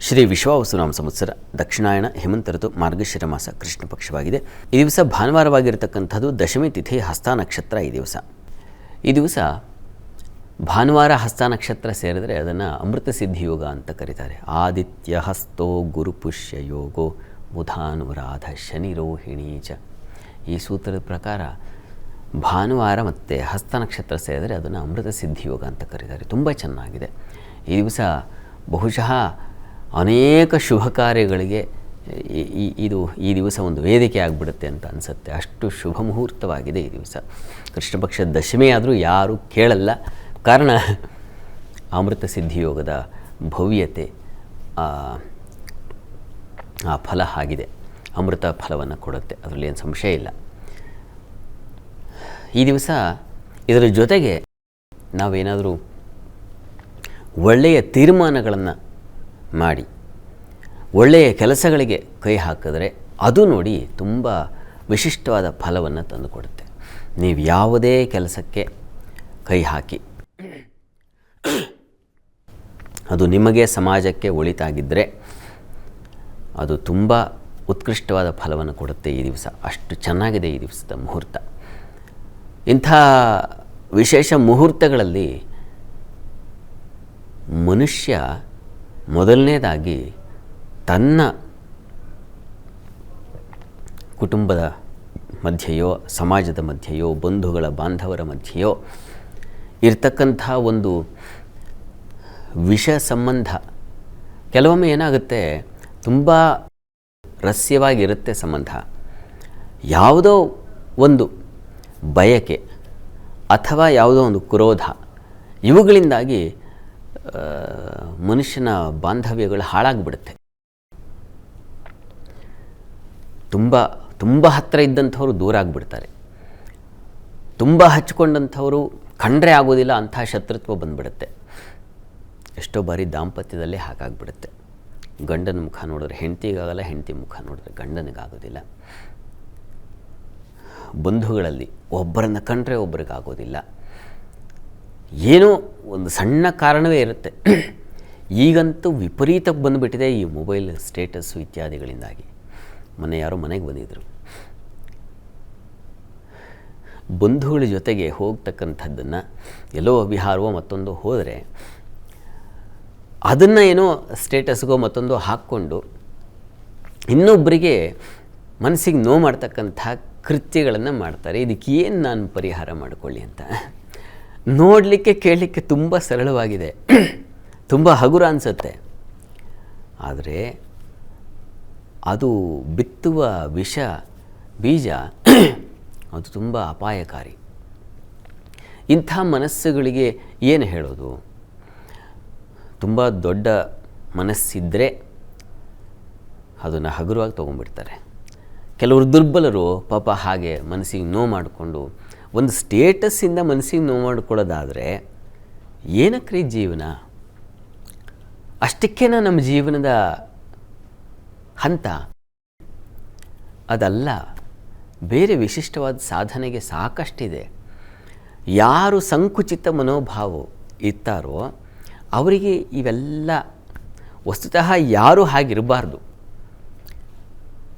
ಶ್ರೀ ವಿಶ್ವಾವಸುನಾಮ ಸಂವತ್ಸರ ದಕ್ಷಿಣಾಯಣ ಹೇಮಂತ ಋತು ಮಾರ್ಗಶಿರ ಮಾಸ ಕೃಷ್ಣ ಪಕ್ಷವಾಗಿದೆ. ಈ ದಿವಸ ಭಾನುವಾರವಾಗಿರತಕ್ಕಂಥದ್ದು ದಶಮಿ ತಿಥಿ ಹಸ್ತ ನಕ್ಷತ್ರ. ಈ ದಿವಸ ಭಾನುವಾರ ಹಸ್ತ ನಕ್ಷತ್ರ ಸೇರಿದರೆ ಅದನ್ನು ಅಮೃತ ಸಿದ್ಧಿ ಯೋಗ ಅಂತ ಕರೀತಾರೆ. ಆದಿತ್ಯ ಹಸ್ತೋ ಗುರುಪುಷ್ಯ ಯೋಗೋ ಬುಧಾನುರಾಧ ಶನಿ ರೋಹಿಣಿ ಚ. ಈ ಸೂತ್ರದ ಪ್ರಕಾರ ಭಾನುವಾರ ಮತ್ತು ಹಸ್ತ ನಕ್ಷತ್ರ ಸೇರಿದರೆ ಅದನ್ನು ಅಮೃತ ಸಿದ್ಧಿ ಯೋಗ ಅಂತ ಕರೀತಾರೆ. ತುಂಬ ಚೆನ್ನಾಗಿದೆ. ಈ ದಿವಸ ಬಹುಶಃ ಅನೇಕ ಶುಭ ಕಾರ್ಯಗಳಿಗೆ ಈ ದಿವಸ ಒಂದು ವೇದಿಕೆ ಆಗಿಬಿಡುತ್ತೆ ಅಂತ ಅನಿಸುತ್ತೆ. ಅಷ್ಟು ಶುಭ ಮುಹೂರ್ತವಾಗಿದೆ ಈ ದಿವಸ. ಕೃಷ್ಣ ಪಕ್ಷದ ದಶಮಿ ಆದರೂ ಯಾರೂ ಕೇಳಲ್ಲ. ಕಾರಣ ಅಮೃತ ಸಿದ್ಧಿಯೋಗದ ಭವ್ಯತೆ, ಆ ಫಲ ಆಗಿದೆ. ಅಮೃತ ಫಲವನ್ನು ಕೊಡುತ್ತೆ, ಅದರಲ್ಲಿ ಏನು ಸಂಶಯ ಇಲ್ಲ. ಈ ದಿವಸ ಇದರ ಜೊತೆಗೆ ನಾವೇನಾದರೂ ಒಳ್ಳೆಯ ತೀರ್ಮಾನಗಳನ್ನು ಮಾಡಿ ಒಳ್ಳೆಯ ಕೆಲಸಗಳಿಗೆ ಕೈ ಹಾಕಿದ್ರೆ ಅದು ನೋಡಿ ತುಂಬ ವಿಶಿಷ್ಟವಾದ ಫಲವನ್ನು ತಂದುಕೊಡುತ್ತೆ. ನೀವು ಯಾವುದೇ ಕೆಲಸಕ್ಕೆ ಕೈ ಹಾಕಿ ಅದು ನಿಮಗೆ ಸಮಾಜಕ್ಕೆ ಒಳಿತಾಗಿದ್ದರೆ ಅದು ತುಂಬ ಉತ್ಕೃಷ್ಟವಾದ ಫಲವನ್ನು ಕೊಡುತ್ತೆ ಈ ದಿವಸ. ಅಷ್ಟು ಚೆನ್ನಾಗಿದೆ ಈ ದಿವಸದ ಮುಹೂರ್ತ. ಇಂಥ ವಿಶೇಷ ಮುಹೂರ್ತಗಳಲ್ಲಿ ಮನುಷ್ಯ ಮೊದಲನೇದಾಗಿ ತನ್ನ ಕುಟುಂಬದ ಮಧ್ಯೆಯೋ ಸಮಾಜದ ಮಧ್ಯೆಯೋ ಬಂಧುಗಳ ಬಾಂಧವರ ಮಧ್ಯೆಯೋ ಇರ್ತಕ್ಕಂಥ ಒಂದು ವಿಷ ಸಂಬಂಧ, ಕೆಲವೊಮ್ಮೆ ಏನಾಗುತ್ತೆ, ತುಂಬ ರಹಸ್ಯವಾಗಿರುತ್ತೆ ಸಂಬಂಧ. ಯಾವುದೋ ಒಂದು ಬಯಕೆ ಅಥವಾ ಯಾವುದೋ ಒಂದು ಕ್ರೋಧ, ಇವುಗಳಿಂದಾಗಿ ಮನುಷ್ಯನ ಬಾಂಧವ್ಯಗಳು ಹಾಳಾಗಿಬಿಡುತ್ತೆ. ತುಂಬ ಹತ್ತಿರ ಇದ್ದಂಥವರು ದೂರ ಆಗಿಬಿಡ್ತಾರೆ. ತುಂಬ ಹಚ್ಕೊಂಡಂಥವರು ಕಂಡ್ರೆ ಆಗೋದಿಲ್ಲ, ಅಂಥ ಶತ್ರುತ್ವ ಬಂದುಬಿಡುತ್ತೆ. ಎಷ್ಟೋ ಬಾರಿ ದಾಂಪತ್ಯದಲ್ಲೇ ಹಾಗಾಗ್ಬಿಡುತ್ತೆ. ಗಂಡನ ಮುಖ ನೋಡಿದ್ರೆ ಹೆಂಡತಿಗಾಗಲ್ಲ, ಹೆಂಡತಿ ಮುಖ ನೋಡಿದ್ರೆ ಗಂಡನಿಗಾಗೋದಿಲ್ಲ. ಬಂಧುಗಳಲ್ಲಿ ಒಬ್ಬರನ್ನು ಕಂಡ್ರೆ ಒಬ್ಬರಿಗಾಗೋದಿಲ್ಲ. ಏನೋ ಒಂದು ಸಣ್ಣ ಕಾರಣವೇ ಇರುತ್ತೆ. ಈಗಂತೂ ವಿಪರೀತಕ್ಕೆ ಬಂದುಬಿಟ್ಟಿದೆ ಈ ಮೊಬೈಲ್ ಸ್ಟೇಟಸ್ಸು ಇತ್ಯಾದಿಗಳಿಂದಾಗಿ. ಮೊನ್ನೆ ಯಾರೋ ಮನೆಗೆ ಬಂದಿದ್ದರು. ಬಂಧುಗಳ ಜೊತೆಗೆ ಹೋಗ್ತಕ್ಕಂಥದ್ದನ್ನು ಎಲ್ಲೋ ವಿಹಾರವೋ ಮತ್ತೊಂದು ಹೋದರೆ ಅದನ್ನು ಏನೋ ಸ್ಟೇಟಸ್ಗೋ ಮತ್ತೊಂದು ಹಾಕ್ಕೊಂಡು ಇನ್ನೊಬ್ಬರಿಗೆ ಮನಸ್ಸಿಗೆ ನೋವು ಮಾಡ್ತಕ್ಕಂಥ ಕೃತ್ಯಗಳನ್ನು ಮಾಡ್ತಾರೆ. ಇದಕ್ಕೆ ಏನು ನಾನು ಪರಿಹಾರ ಮಾಡಿಕೊಳ್ಳಿ ಅಂತ. ನೋಡಲಿಕ್ಕೆ ಕೇಳಲಿಕ್ಕೆ ತುಂಬ ಸರಳವಾಗಿದೆ, ತುಂಬ ಹಗುರ ಅನಿಸುತ್ತೆ. ಆದರೆ ಅದು ಬಿತ್ತುವ ವಿಷ ಬೀಜ ಅದು ತುಂಬ ಅಪಾಯಕಾರಿ. ಇಂಥ ಮನಸ್ಸುಗಳಿಗೆ ಏನು ಹೇಳೋದು? ತುಂಬ ದೊಡ್ಡ ಮನಸ್ಸಿದ್ದರೆ ಅದನ್ನು ಹಗುರವಾಗಿ ತೊಗೊಂಡ್ಬಿಡ್ತಾರೆ. ಕೆಲವರು ದುರ್ಬಲರು ಪಾಪ ಹಾಗೆ ಮನಸ್ಸಿಗೆ ನೋವು ಮಾಡಿಕೊಂಡು ಒಂದು ಸ್ಟೇಟಸ್ಸಿಂದ ಮನಸ್ಸಿಗೆ ನೋವು ಮಾಡಿಕೊಳ್ಳೋದಾದರೆ ಏನಕ್ರಿ ಜೀವನ? ಅಷ್ಟಕ್ಕೇನ ನಮ್ಮ ಜೀವನದ ಹಂತ? ಅದಲ್ಲ, ಬೇರೆ ವಿಶಿಷ್ಟವಾದ ಸಾಧನೆಗೆ ಸಾಕಷ್ಟಿದೆ. ಯಾರು ಸಂಕುಚಿತ ಮನೋಭಾವ ಇರ್ತಾರೋ ಅವರಿಗೆ ಇವೆಲ್ಲ ವಸ್ತುತಃ ಯಾರೂ ಹಾಗಿರಬಾರ್ದು.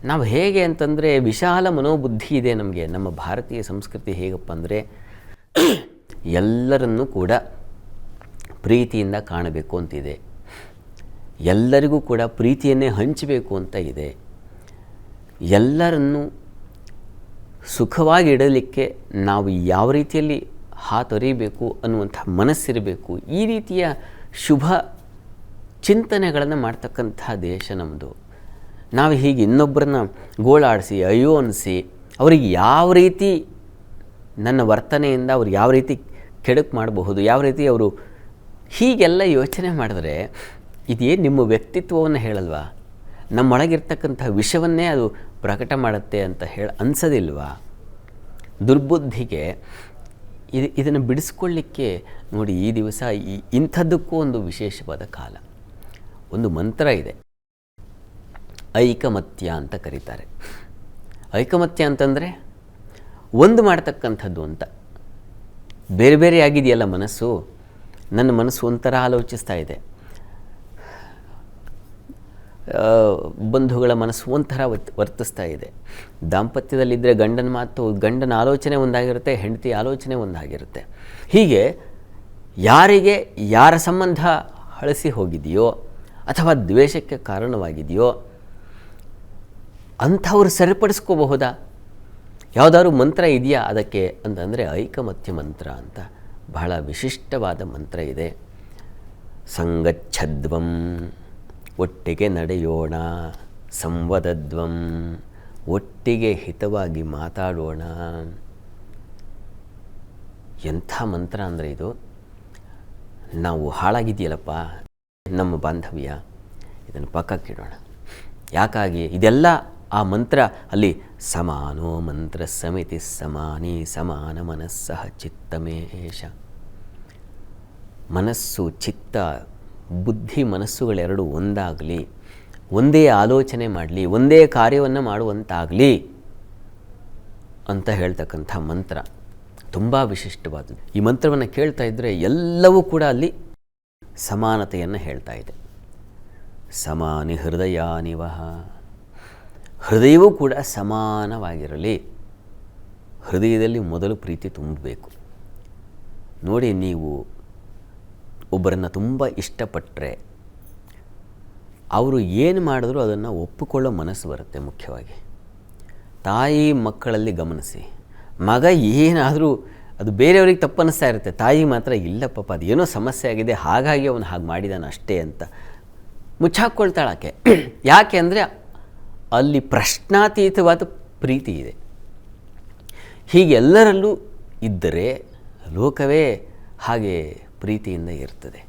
ನಾವು ಹೇಗೆ ಅಂತಂದರೆ ವಿಶಾಲ ಮನೋಬುದ್ಧಿ ಇದೆ ನಮಗೆ. ನಮ್ಮ ಭಾರತೀಯ ಸಂಸ್ಕೃತಿ ಹೇಗಪ್ಪ ಅಂದರೆ ಎಲ್ಲರನ್ನೂ ಕೂಡ ಪ್ರೀತಿಯಿಂದ ಕಾಣಬೇಕು ಅಂತಿದೆ. ಎಲ್ಲರಿಗೂ ಕೂಡ ಪ್ರೀತಿಯನ್ನೇ ಹಂಚಬೇಕು ಅಂತ ಇದೆ. ಎಲ್ಲರನ್ನೂ ಸುಖವಾಗಿ ಇಡಲಿಕ್ಕೆ ನಾವು ಯಾವ ರೀತಿಯಲ್ಲಿ ಹಾತೊರಿಬೇಕು ಅನ್ನುವಂಥ ಮನಸ್ಸಿರಬೇಕು. ಈ ರೀತಿಯ ಶುಭ ಚಿಂತನೆಗಳನ್ನು ಮಾಡ್ತಕ್ಕಂಥ ದೇಶ ನಮ್ಮದು. ನಾವು ಹೀಗೆ ಇನ್ನೊಬ್ಬರನ್ನ ಗೋಳಾಡಿಸಿ ಅಯ್ಯೋ ಅನಿಸಿ ಅವರಿಗೆ ಯಾವ ರೀತಿ ನನ್ನ ವರ್ತನೆಯಿಂದ ಅವ್ರು ಯಾವ ರೀತಿ ಕೆಡುಕು ಮಾಡಬಹುದು, ಯಾವ ರೀತಿ ಅವರು ಹೀಗೆಲ್ಲ ಯೋಚನೆ ಮಾಡಿದ್ರೆ ಇದೇನು ನಿಮ್ಮ ವ್ಯಕ್ತಿತ್ವವನ್ನು ಹೇಳಲ್ವಾ? ನಮ್ಮೊಳಗಿರ್ತಕ್ಕಂಥ ವಿಷವನ್ನೇ ಅದು ಪ್ರಕಟ ಮಾಡುತ್ತೆ ಅಂತ ಅನಿಸೋದಿಲ್ವಾ? ದುರ್ಬುದ್ಧಿಗೆ ಇದನ್ನು ಬಿಡಿಸ್ಕೊಳ್ಳಿಕ್ಕೆ ನೋಡಿ ಈ ದಿವಸ ಇಂಥದ್ದಕ್ಕೂ ಒಂದು ವಿಶೇಷವಾದ ಕಾಲ. ಒಂದು ಮಂತ್ರ ಇದೆ, ಐಕಮತ್ಯ ಅಂತ ಕರೀತಾರೆ. ಐಕಮತ್ಯ ಅಂತಂದರೆ ಒಂದು ಮಾಡ್ತಕ್ಕಂಥದ್ದು ಅಂತ. ಬೇರೆ ಬೇರೆ ಆಗಿದೆಯಲ್ಲ ಮನಸ್ಸು, ನನ್ನ ಮನಸ್ಸು ಒಂಥರ ಆಲೋಚಿಸ್ತಾ ಇದೆ. ಬಂಧುಗಳ ಮನಸ್ಸು ಒಂಥರ ವರ್ತಿಸ್ತಾ ಇದೆ. ದಾಂಪತ್ಯದಲ್ಲಿದ್ದರೆ ಗಂಡನ ಮಾತು, ಗಂಡನ ಆಲೋಚನೆ ಒಂದಾಗಿರುತ್ತೆ, ಹೆಂಡತಿ ಆಲೋಚನೆ ಒಂದಾಗಿರುತ್ತೆ. ಹೀಗೆ ಯಾರಿಗೆ ಯಾರ ಸಂಬಂಧ ಹಳಸಿ ಹೋಗಿದೆಯೋ ಅಥವಾ ದ್ವೇಷಕ್ಕೆ ಕಾರಣವಾಗಿದೆಯೋ ಅಂಥವ್ರು ಸರಿಪಡಿಸ್ಕೋಬಹುದಾ? ಯಾವುದಾದ್ರು ಮಂತ್ರ ಇದೆಯಾ ಅದಕ್ಕೆ ಅಂತಂದರೆ ಐಕಮತ್ಯ ಮಂತ್ರ ಅಂತ ಬಹಳ ವಿಶಿಷ್ಟವಾದ ಮಂತ್ರ ಇದೆ. ಸಂಗಚ್ಛದ್ವಂ, ಒಟ್ಟಿಗೆ ನಡೆಯೋಣ, ಸಂವದದ್ವಂ, ಒಟ್ಟಿಗೆ ಹಿತವಾಗಿ ಮಾತಾಡೋಣ. ಎಂಥ ಮಂತ್ರ ಅಂದರೆ ಇದು. ನಾವು ಹಾಳಾಗಿದೆಯಲ್ಲಪ್ಪ ನಮ್ಮ ಬಾಂಧವ್ಯ, ಇದನ್ನು ಪಕ್ಕಕ್ಕಿಡೋಣ. ಯಾಕಾಗಿ ಇದೆಲ್ಲ ಆ ಮಂತ್ರ ಅಲ್ಲಿ ಸಮಾನೋ ಮಂತ್ರ ಸಮಿತಿ ಸಮಾನಿ ಸಮಾನ ಮನಸ್ಸಹ ಚಿತ್ತಮೇಶ. ಮನಸ್ಸು, ಚಿತ್ತ, ಬುದ್ಧಿ, ಮನಸ್ಸುಗಳೆರಡು ಒಂದಾಗಲಿ, ಒಂದೇ ಆಲೋಚನೆ ಮಾಡಲಿ, ಒಂದೇ ಕಾರ್ಯವನ್ನು ಮಾಡುವಂತಾಗಲಿ ಅಂತ ಹೇಳ್ತಕ್ಕಂಥ ಮಂತ್ರ ತುಂಬ ವಿಶಿಷ್ಟವಾದದ್ದು. ಈ ಮಂತ್ರವನ್ನು ಕೇಳ್ತಾ ಇದ್ದರೆ ಎಲ್ಲವೂ ಕೂಡ ಅಲ್ಲಿ ಸಮಾನತೆಯನ್ನು ಹೇಳ್ತಾ ಇದೆ. ಸಮಾನಿ ಹೃದಯಾನಿವಹ, ಹೃದಯವೂ ಕೂಡ ಸಮಾನವಾಗಿರಲಿ. ಹೃದಯದಲ್ಲಿ ಮೊದಲು ಪ್ರೀತಿ ತುಂಬಬೇಕು. ನೋಡಿ, ನೀವು ಒಬ್ಬರನ್ನು ತುಂಬ ಇಷ್ಟಪಟ್ಟರೆ ಅವರು ಏನು ಮಾಡಿದ್ರೂ ಅದನ್ನು ಒಪ್ಪಿಕೊಳ್ಳೋ ಮನಸ್ಸು ಬರುತ್ತೆ. ಮುಖ್ಯವಾಗಿ ತಾಯಿ ಮಕ್ಕಳಲ್ಲಿ ಗಮನಿಸಿ, ಮಗ ಏನಾದರೂ ಅದು ಬೇರೆಯವ್ರಿಗೆ ತಪ್ಪು ಅನ್ನಿಸ್ತಾ ಇರುತ್ತೆ, ತಾಯಿ ಮಾತ್ರ ಇಲ್ಲ ಪಾಪ ಅದೇನೋ ಸಮಸ್ಯೆ ಆಗಿದೆ ಹಾಗಾಗಿ ಅವನು ಹಾಗೆ ಮಾಡಿದಾನೆ ಅಷ್ಟೇ ಅಂತ ಮುಚ್ಚಾಕ್ಕೊಳ್ತಾಳಾಕೆ. ಯಾಕೆ ಅಂದರೆ ಅಲ್ಲಿ ಪ್ರಶ್ನಾತೀತವಾದ ಪ್ರೀತಿ ಇದೆ. ಹೀಗೆಲ್ಲರಲ್ಲೂ ಇದ್ದರೆ ಲೋಕವೇ ಹಾಗೆ ಪ್ರೀತಿಯಿಂದ ಇರ್ತದೆ.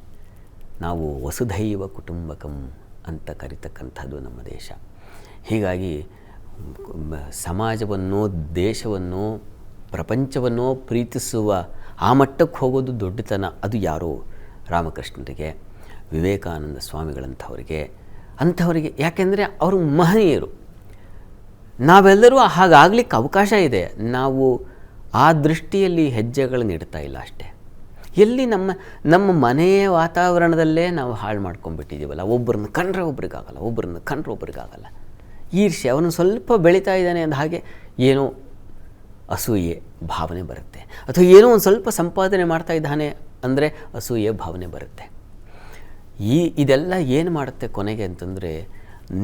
ನಾವು ವಸುಧೈವ ಕುಟುಂಬಕಂ ಅಂತ ಕರಿತಕ್ಕಂಥದ್ದು ನಮ್ಮ ದೇಶ. ಹೀಗಾಗಿ ಸಮಾಜವನ್ನು, ದೇಶವನ್ನು, ಪ್ರಪಂಚವನ್ನು ಪ್ರೀತಿಸುವ ಆ ಮಟ್ಟಕ್ಕೆ ಹೋಗೋದು ದೊಡ್ಡತನ. ಅದು ಯಾರೋ ರಾಮಕೃಷ್ಣರಿಗೆ, ವಿವೇಕಾನಂದ ಸ್ವಾಮಿಗಳಂಥವರಿಗೆ, ಅಂಥವರಿಗೆ. ಯಾಕೆಂದರೆ ಅವರು ಮಹನೀಯರು. ನಾವೆಲ್ಲರೂ ಹಾಗಾಗಲಿಕ್ಕೆ ಅವಕಾಶ ಇದೆ. ನಾವು ಆ ದೃಷ್ಟಿಯಲ್ಲಿ ಹೆಜ್ಜೆಗಳನ್ನು ಇಡ್ತಾ ಇಲ್ಲ ಅಷ್ಟೇ. ಎಲ್ಲಿ ನಮ್ಮ ಮನೆಯ ವಾತಾವರಣದಲ್ಲೇ ನಾವು ಹಾಳು ಮಾಡ್ಕೊಂಡ್ಬಿಟ್ಟಿದ್ದೀವಲ್ಲ. ಒಬ್ಬರನ್ನ ಕಂಡ್ರೆ ಒಬ್ರಿಗಾಗಲ್ಲ, ಒಬ್ಬರನ್ನ ಕಂಡ್ರೆ ಒಬ್ರಿಗಾಗಲ್ಲ. ಈರ್ಷ್ಯೆ, ಅವನು ಸ್ವಲ್ಪ ಬೆಳೀತಾ ಇದ್ದಾನೆ ಅಂದ ಹಾಗೆ ಏನೋ ಅಸೂಯೆ ಭಾವನೆ ಬರುತ್ತೆ. ಅಥವಾ ಏನೋ ಒಂದು ಸ್ವಲ್ಪ ಸಂಪಾದನೆ ಮಾಡ್ತಾ ಇದ್ದಾನೆ ಅಂದರೆ ಅಸೂಯೆ ಭಾವನೆ ಬರುತ್ತೆ. ಇದೆಲ್ಲ ಏನು ಮಾಡುತ್ತೆ ಕೊನೆಗೆ ಅಂತಂದರೆ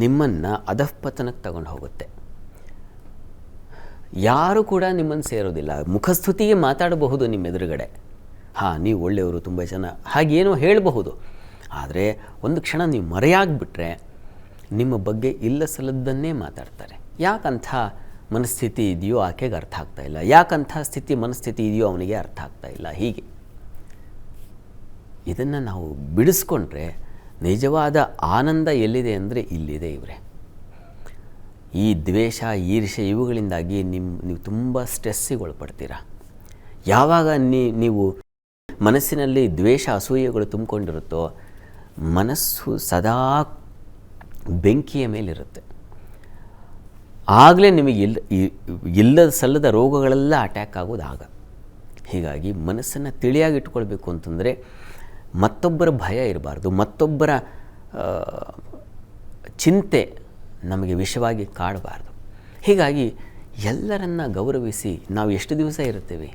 ನಿಮ್ಮನ್ನು ಅಧಃಪತನಕ್ಕೆ ತಗೊಂಡು ಹೋಗುತ್ತೆ. ಯಾರು ಕೂಡ ನಿಮ್ಮನ್ನು ಸೇರೋದಿಲ್ಲ. ಮುಖಸ್ತುತಿಗೆ ಮಾತಾಡಬಹುದು ನಿಮ್ಮ ಎದುರುಗಡೆ, ಹಾಂ ನೀವು ಒಳ್ಳೆಯವರು, ತುಂಬ ಜನ ಹಾಗೇನೋ ಹೇಳಬಹುದು. ಆದರೆ ಒಂದು ಕ್ಷಣ ನೀವು ಮರೆಯಾಗಿಬಿಟ್ರೆ ನಿಮ್ಮ ಬಗ್ಗೆ ಇಲ್ಲ ಸಲ್ಲದ್ದನ್ನೇ ಮಾತಾಡ್ತಾರೆ. ಯಾಕಂಥ ಮನಸ್ಥಿತಿ ಇದೆಯೋ ಆಕೆಗೆ ಅರ್ಥ ಆಗ್ತಾ ಇಲ್ಲ, ಯಾಕಂಥ ಮನಸ್ಥಿತಿ ಇದೆಯೋ ಅವನಿಗೆ ಅರ್ಥ ಆಗ್ತಾ ಇಲ್ಲ. ಹೀಗೆ ಇದನ್ನು ನಾವು ಬಿಡಿಸ್ಕೊಂಡ್ರೆ ನಿಜವಾದ ಆನಂದ ಎಲ್ಲಿದೆ ಅಂದರೆ ಇಲ್ಲಿದೆ ಇವರೇ. ಈ ದ್ವೇಷ, ಈರ್ಷೆ ಇವುಗಳಿಂದಾಗಿ ನೀವು ತುಂಬ ಸ್ಟ್ರೆಸ್ಸಿಗೆ ಒಳಪಡ್ತೀರ. ಯಾವಾಗ ನೀವು ಮನಸ್ಸಿನಲ್ಲಿ ದ್ವೇಷ, ಅಸೂಯೆಗಳು ತುಂಬಿಕೊಂಡಿರುತ್ತೋ ಮನಸ್ಸು ಸದಾ ಬೆಂಕಿಯ ಮೇಲಿರುತ್ತೆ. ಆಗಲೇ ನಿಮಗೆ ಇಲ್ಲದ ಸಲ್ಲದ ರೋಗಗಳೆಲ್ಲ ಅಟ್ಯಾಕ್ ಆಗೋದು ಆಗ. ಹೀಗಾಗಿ ಮನಸ್ಸನ್ನು ತಿಳಿಯಾಗಿಟ್ಕೊಳ್ಬೇಕು ಅಂತಂದರೆ ಮತ್ತೊಬ್ಬರ ಭಯ ಇರಬಾರ್ದು, ಮತ್ತೊಬ್ಬರ ಚಿಂತೆ ನಮಗೆ ವಿಷವಾಗಿ ಕಾಡಬಾರ್ದು. ಹೀಗಾಗಿ ಎಲ್ಲರನ್ನ ಗೌರವಿಸಿ ನಾವು ಎಷ್ಟು ದಿವಸ ಇರ್ತೇವೆ?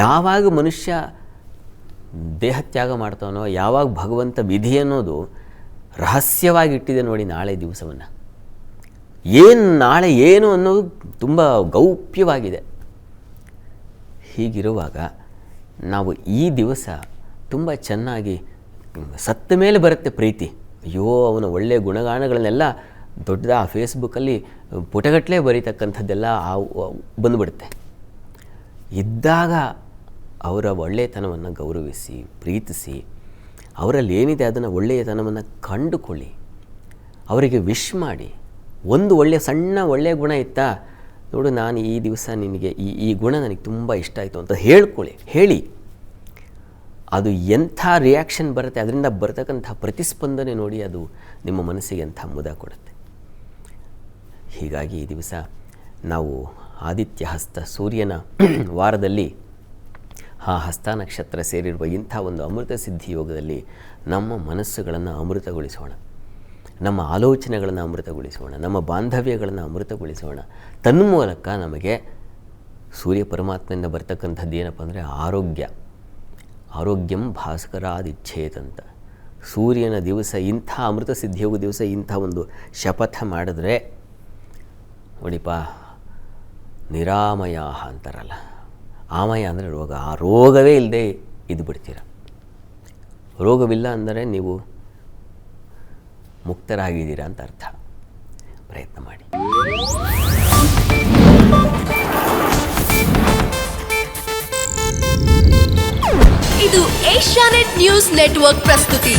ಯಾವಾಗ ಮನುಷ್ಯ ದೇಹತ್ಯಾಗ ಮಾಡ್ತಾನೋ, ಯಾವಾಗ ಭಗವಂತ ವಿಧಿ ಅನ್ನೋದು ರಹಸ್ಯವಾಗಿಟ್ಟಿದೆ ನೋಡಿ ನಾಳೆ ದಿವಸವನ್ನು. ನಾಳೆ ಏನು ಅನ್ನೋದು ತುಂಬ ಗೌಪ್ಯವಾಗಿದೆ. ಹೀಗಿರುವಾಗ ನಾವು ಈ ದಿವಸ ತುಂಬ ಚೆನ್ನಾಗಿ, ಸತ್ತ ಮೇಲೆ ಬರುತ್ತೆ ಪ್ರೀತಿ. ಅಯ್ಯೋ ಅವನ ಒಳ್ಳೆಯ ಗುಣಗಾನಗಳನ್ನೆಲ್ಲ ದೊಡ್ಡದ ಆ ಫೇಸ್ಬುಕ್ಕಲ್ಲಿ ಪುಟಗಟ್ಟಲೆ ಬರೀತಕ್ಕಂಥದ್ದೆಲ್ಲ ಬಂದುಬಿಡುತ್ತೆ. ಇದ್ದಾಗ ಅವರ ಒಳ್ಳೆಯತನವನ್ನು ಗೌರವಿಸಿ, ಪ್ರೀತಿಸಿ, ಅವರಲ್ಲಿ ಏನಿದೆ ಅದನ್ನು ಒಳ್ಳೆಯತನವನ್ನು ಕಂಡುಕೊಳ್ಳಿ, ಅವರಿಗೆ ವಿಶ್ ಮಾಡಿ. ಒಂದು ಒಳ್ಳೆಯ ಗುಣ ಇತ್ತಾ ನೋಡು, ನಾನು ಈ ದಿವಸ ನಿನಗೆ ಈ ಗುಣ ನನಗೆ ತುಂಬ ಇಷ್ಟ ಆಯಿತು ಅಂತ ಹೇಳಿ. ಅದು ಎಂಥ ರಿಯಾಕ್ಷನ್ ಬರುತ್ತೆ, ಅದರಿಂದ ಬರ್ತಕ್ಕಂಥ ಪ್ರತಿಸ್ಪಂದನೆ ನೋಡಿ, ಅದು ನಿಮ್ಮ ಮನಸ್ಸಿಗೆ ಎಂಥ ಮುದ ಕೊಡುತ್ತೆ. ಹೀಗಾಗಿ ಈ ದಿವಸ ನಾವು ಆದಿತ್ಯ ಹಸ್ತ ಸೂರ್ಯನ ವಾರದಲ್ಲಿ ಆ ಹಸ್ತ ನಕ್ಷತ್ರ ಸೇರಿರುವ ಇಂಥ ಒಂದು ಅಮೃತ ಸಿದ್ಧಿ ಯೋಗದಲ್ಲಿ ನಮ್ಮ ಮನಸ್ಸುಗಳನ್ನು ಅಮೃತಗೊಳಿಸೋಣ. ನಮ್ಮ ಆಲೋಚನೆಗಳನ್ನು ಅಮೃತಗೊಳಿಸೋಣ, ನಮ್ಮ ಬಾಂಧವ್ಯಗಳನ್ನು ಅಮೃತಗೊಳಿಸೋಣ. ತನ್ಮೂಲಕ ನಮಗೆ ಸೂರ್ಯ ಪರಮಾತ್ಮೆಯಿಂದ ಬರ್ತಕ್ಕಂಥದ್ದು ಏನಪ್ಪ ಅಂದರೆ ಆರೋಗ್ಯ. ಆರೋಗ್ಯಂ ಭಾಸ್ಕರಾದಿಚ್ಛೇತಂತ. ಸೂರ್ಯನ ದಿವಸ ಇಂಥ ಅಮೃತ ಸಿದ್ಧಿಯೋಗ ದಿವಸ ಇಂಥ ಒಂದು ಶಪಥ ಮಾಡಿದ್ರೆ ನೋಡಿಪ್ಪ, ನಿರಾಮಯ ಅಂತಾರಲ್ಲ, ಆಮಯ ಅಂದರೆ ರೋಗ. ಆ ರೋಗವೇ ಇಲ್ಲದೆ ಇದ್ದು ಬಿಡ್ತೀರ. ರೋಗವಿಲ್ಲ ಅಂದರೆ ನೀವು ಮುಕ್ತರಾಗಿದ್ದೀರಾ ಅಂತ ಅರ್ಥ. ಪ್ರಯತ್ನ ಮಾಡಿ. ಇದು ಏಷ್ಯಾನೆಟ್ ನ್ಯೂಸ್ ನೆಟ್ವರ್ಕ್ ಪ್ರಸ್ತುತಿ.